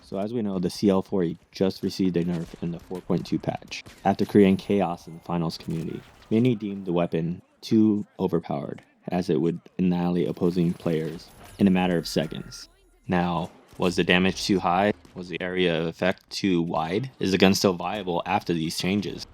So as we know, the CL40 just received a nerf in the 4.2 patch. After creating chaos in the finals community, many deemed the weapon too overpowered, as it would annihilate opposing players in a matter of seconds. Now, was the damage too high? Was the area of effect too wide? Is the gun still viable after these changes?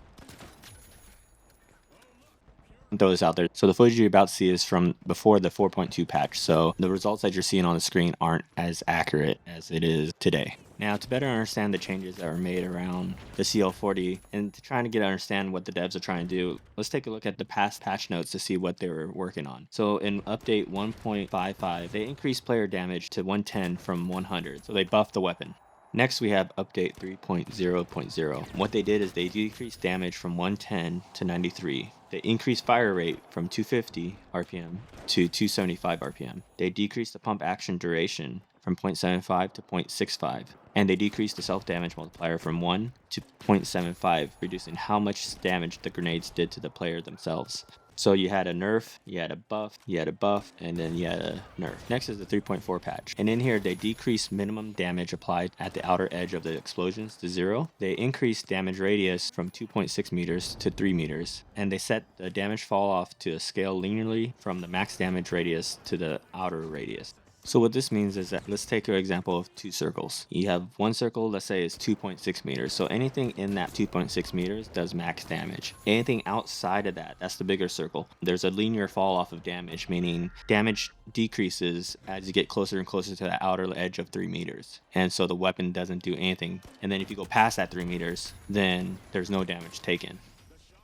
Throw this out there. So the footage you're about to see is from before the 4.2 patch, so the results that you're seeing on the screen aren't as accurate as it is today. Now, to better understand the changes that were made around the CL40 and to try to get to understand what the devs are trying to do, let's take a look at the past patch notes to see what they were working on. So in update 1.55, they increased player damage to 110 from 100, so they buffed the weapon. Next, we have update 3.0.0. What they did is they decreased damage from 110 to 93. They increased fire rate from 250 RPM to 275 RPM. They decreased the pump action duration from 0.75 to 0.65. And they decreased the self-damage multiplier from 1 to 0.75, reducing how much damage the grenades did to the player themselves. So you had a nerf, you had a buff, and then you had a nerf. Next is the 3.4 patch. And in here, they decreased minimum damage applied at the outer edge of the explosions to 0. They increased damage radius from 2.6 meters to 3 meters. And they set the damage fall off to a scale linearly from the max damage radius to the outer radius. So what this means is that let's take an example of two circles. You have one circle, let's say is 2.6 meters. So anything in that 2.6 meters does max damage. Anything outside of that, that's the bigger circle. There's a linear fall off of damage, meaning damage decreases as you get closer and closer to the outer edge of 3 meters. And so the weapon doesn't do anything. And then if you go past that 3 meters, then there's no damage taken.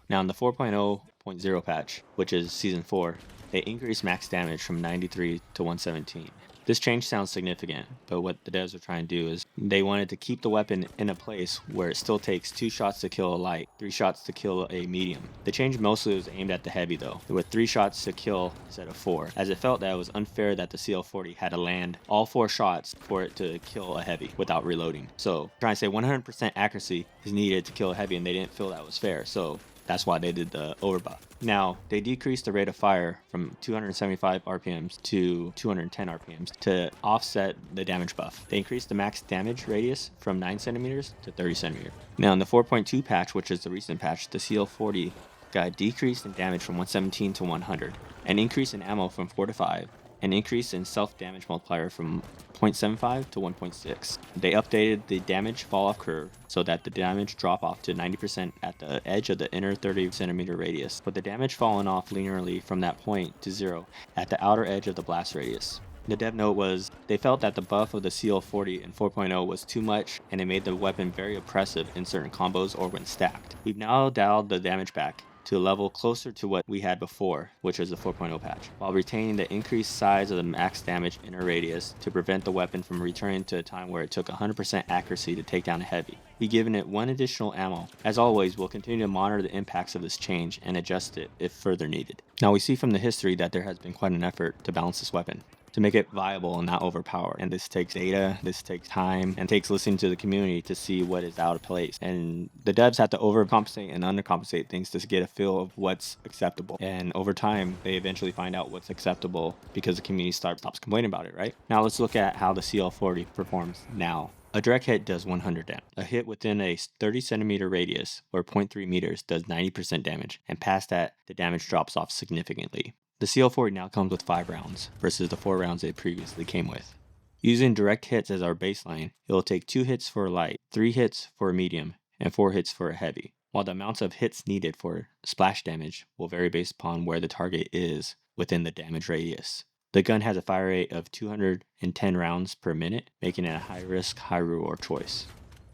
Now in the 4.0.0 patch, which is season 4, they increased max damage from 93 to 117. This change sounds significant, but what the devs are trying to do is they wanted to keep the weapon in a place where it still takes 2 shots to kill a light, 3 shots to kill a medium. The change mostly was aimed at the heavy though, with 3 shots to kill instead of 4, as it felt that it was unfair that the CL40 had to land all 4 shots for it to kill a heavy without reloading. So trying to say 100% accuracy is needed to kill a heavy, and they didn't feel that was fair, so that's why they did the overbuff. Now, they decreased the rate of fire from 275 RPMs to 210 RPMs to offset the damage buff. They increased the max damage radius from 9 centimeters to 30 centimeters. Now, in the 4.2 patch, which is the recent patch, the CL40 got decreased in damage from 117 to 100, an increase in ammo from 4 to 5, an increase in self-damage multiplier from 0.75 to 1.6. They updated the damage fall-off curve so that the damage drop off to 90% at the edge of the inner 30 centimeter radius, with the damage falling off linearly from that point to 0 at the outer edge of the blast radius. The dev note was, they felt that the buff of the CL40 in 4.0 was too much and it made the weapon very oppressive in certain combos or when stacked. We've now dialed the damage back to a level closer to what we had before, which was the 4.0 patch, while retaining the increased size of the max damage inner radius to prevent the weapon from returning to a time where it took 100% accuracy to take down a heavy. We've given it 1 additional ammo. As always, we'll continue to monitor the impacts of this change and adjust it if further needed. Now we see from the history that there has been quite an effort to balance this weapon, to make it viable and not overpowered. And this takes data, this takes time, and takes listening to the community to see what is out of place. And the devs have to overcompensate and undercompensate things to get a feel of what's acceptable. And over time, they eventually find out what's acceptable because the community stops complaining about it, right? Now let's look at how the CL40 performs now. A direct hit does 100 damage. A hit within a 30 centimeter radius, or 0.3 meters, does 90% damage, and past that, the damage drops off significantly. The CL40 now comes with 5 rounds, versus the 4 rounds it previously came with. Using direct hits as our baseline, it will take 2 hits for a light, 3 hits for a medium, and 4 hits for a heavy, while the amounts of hits needed for splash damage will vary based upon where the target is within the damage radius. The gun has a fire rate of 210 rounds per minute, making it a high risk, high reward choice.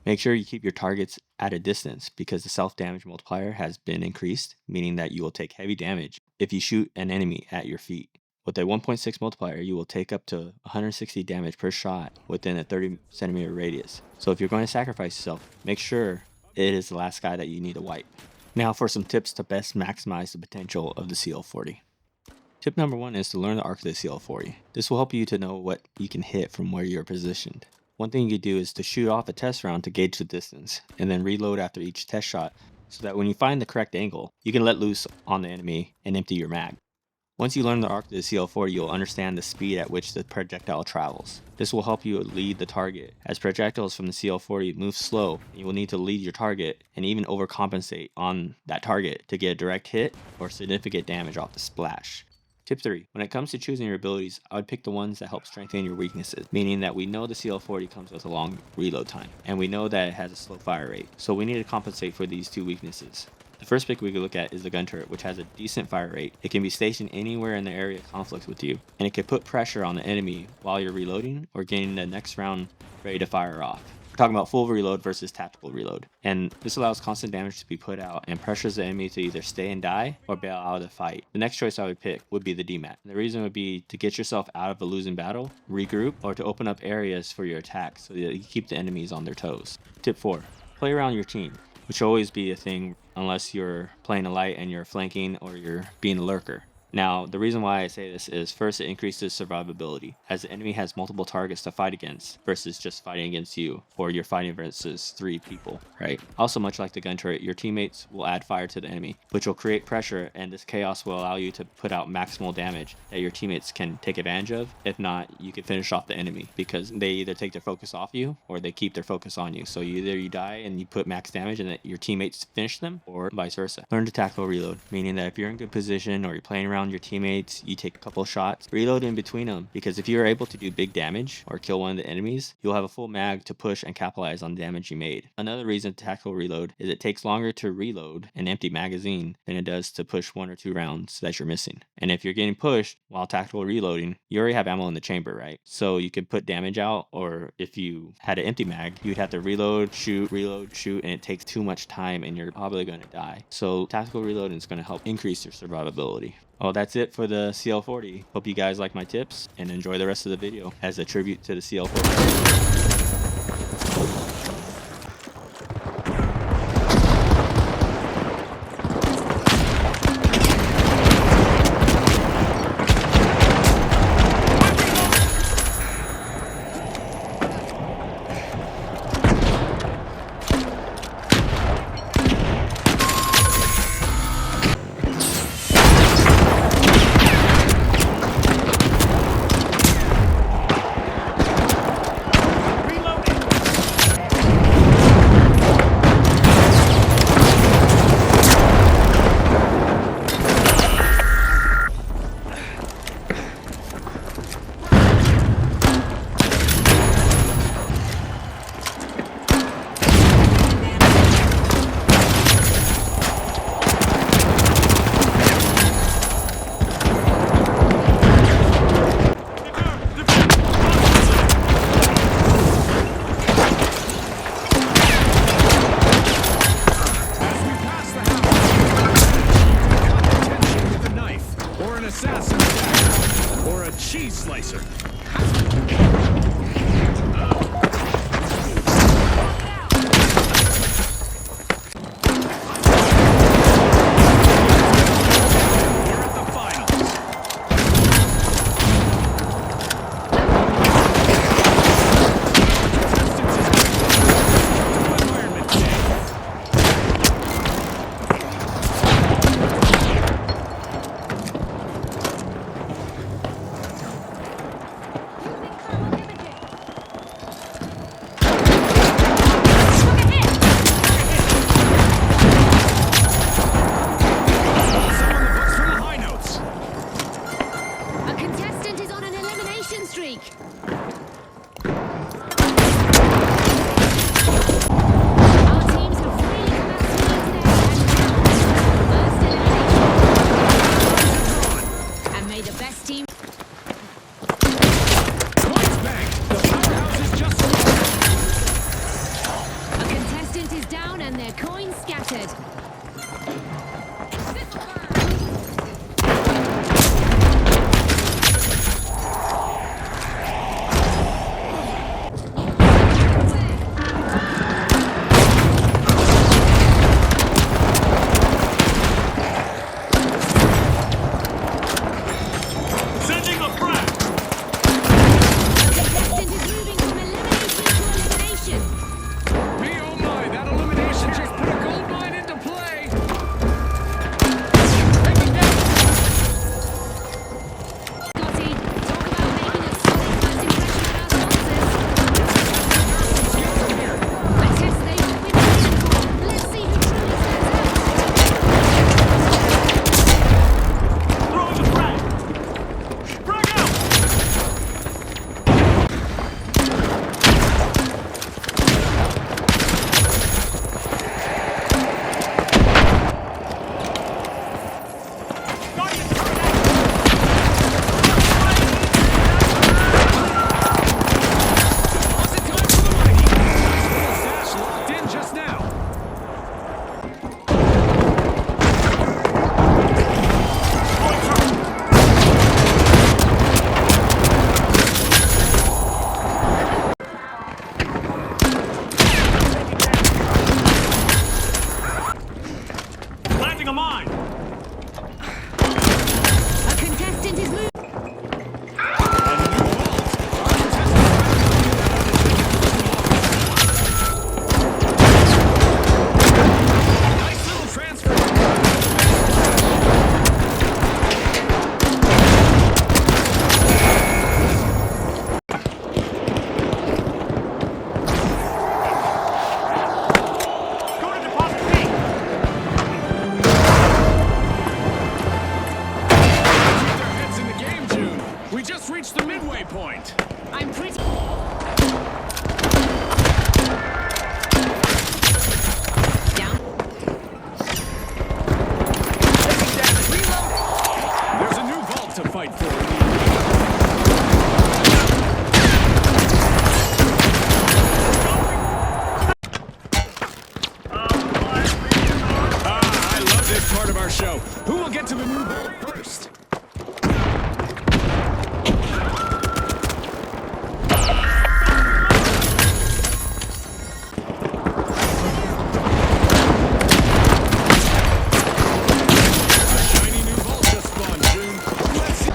Make sure you keep your targets at a distance because the self-damage multiplier has been increased, meaning that you will take heavy damage if you shoot an enemy at your feet. With a 1.6 multiplier, you will take up to 160 damage per shot within a 30 centimeter radius. So if you're going to sacrifice yourself, make sure it is the last guy that you need to wipe. Now for some tips to best maximize the potential of the CL40. Tip number 1 is to learn the arc of the CL40. This will help you to know what you can hit from where you're positioned. One thing you could do is to shoot off a test round to gauge the distance, and then reload after each test shot so that when you find the correct angle, you can let loose on the enemy and empty your mag. Once you learn the arc of the CL40, you'll understand the speed at which the projectile travels. This will help you lead the target, as projectiles from the CL40 move slow, and you will need to lead your target and even overcompensate on that target to get a direct hit or significant damage off the splash. Tip 3. When it comes to choosing your abilities, I would pick the ones that help strengthen your weaknesses, meaning that we know the CL40 comes with a long reload time, and we know that it has a slow fire rate, so we need to compensate for these two weaknesses. The first pick we could look at is the gun turret, which has a decent fire rate. It can be stationed anywhere in the area of conflict with you, and it can put pressure on the enemy while you're reloading or getting the next round ready to fire off. We're talking about full reload versus tactical reload, and this allows constant damage to be put out and pressures the enemy to either stay and die or bail out of the fight. The next choice I would pick would be the DMAT. The reason would be to get yourself out of a losing battle, regroup, or to open up areas for your attacks so that you keep the enemies on their toes. Tip 4. Play around your team, which will always be a thing unless you're playing a light and you're flanking or you're being a lurker. Now, the reason why I say this is, first, it increases survivability, as the enemy has multiple targets to fight against versus just fighting against you, or you're fighting versus 3 people, right? Also, much like the gun turret, your teammates will add fire to the enemy, which will create pressure, and this chaos will allow you to put out maximal damage that your teammates can take advantage of. If not, you can finish off the enemy, because they either take their focus off you, or they keep their focus on you. So either you die and you put max damage and that your teammates finish them, or vice versa. Learn to tactical reload, meaning that if you're in good position or you're playing around your teammates, you take a couple shots, reload in between them, because if you're able to do big damage or kill one of the enemies, you'll have a full mag to push and capitalize on the damage you made. Another reason to tactical reload is it takes longer to reload an empty magazine than it does to push 1 or 2 rounds that you're missing. And if you're getting pushed while tactical reloading, you already have ammo in the chamber, right? So you can put damage out, or if you had an empty mag, you'd have to reload, shoot, and it takes too much time and you're probably going to die. So tactical reloading is going to help increase your survivability. Well, that's it for the CL40. Hope you guys like my tips and enjoy the rest of the video as a tribute to the CL40. slicer. Me oh my, that elimination just put a gold mine into play! mine! A contestant is moving. Nice little transfer. Go to deposit B. Keep their heads in the game, June. We just reached the midway point. I'm pretty. Down. There's a new vault to fight for. I love this part of our show. Who will get to the new vault first? A shiny new vault just spawned, June. Let's see.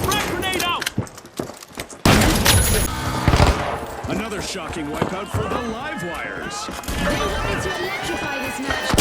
Frag grenade out! Another shocking wipeout for the live wires. They wanted to electrify this match.